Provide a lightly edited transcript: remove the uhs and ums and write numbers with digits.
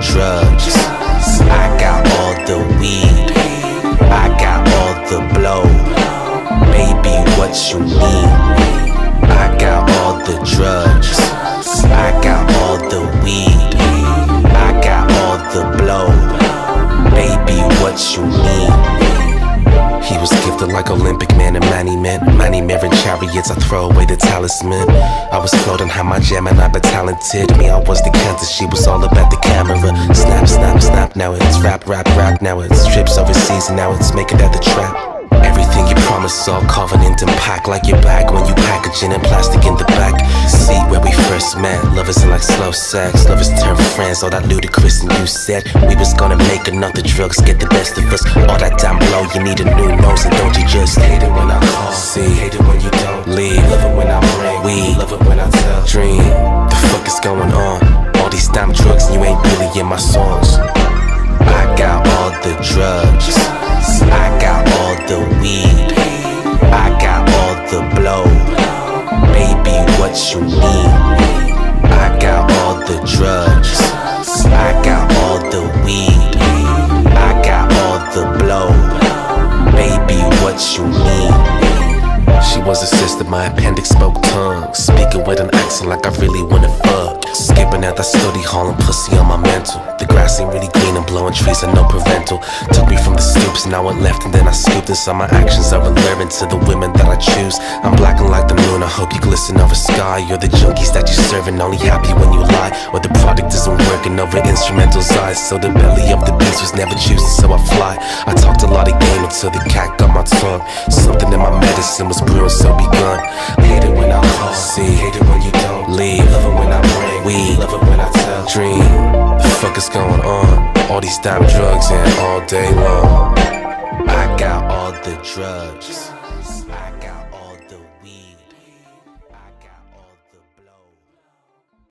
Drugs, I got all the weed, I got all the blow, baby what you need. I got all the drugs, I got all the weed, I got all the blow, baby what you need. He was gifted like Olympic man and Manny Mirren chariots, I throw away the talisman. I was floating high, my Gemini but talented. Me, I was the cancer, she was all about the camera. Snap, snap, snap, now it's rap, rap, rap. Now it's trips overseas and now it's making out the trap. Everything you promised, all covenant and packed like your bag when you packaging and plastic in the back seat where we first met. Lovers in like slow sex, lovers turn friends, all that ludicrous. And you said we was gonna make another drugs get the best of us. All that damn blow, you need a new nose, and don't you just hate it when I call? See, hate it when you don't leave. Love it when I bring weed, love it when I tell dream. The fuck is going on? All these damn drugs and you ain't really in my songs. I got all the drugs, I got all the weed, I got all the blow, baby what you need. I got all the drugs, I got all the weed, I got all the blow, baby what you need. She was a sister, my appendix spoke tongues, speaking with an accent like I really wanna fuck. Skipping out that study hall and pussy on my mental. The grass ain't really green and blowing trees are no parental. Took me from the stoops and I went left and then I scooped. And so my actions are alluring to the women that I choose. I'm blacking like the moon, I hope you glisten over sky. You're the junkies that you're serving, only happy when you lie, or the product isn't working over instrumental's eyes. So the belly of the beast was never juicy, so I fly. I talked a lot of game until the cat got my tongue. Something in my medicine was brewing, so begun. Hate it when I call, see, hate it when you don't leave. Love it when I bring weed, love it when I tell dream. The fuck is going on? All these damn drugs and all day long. I got all the drugs.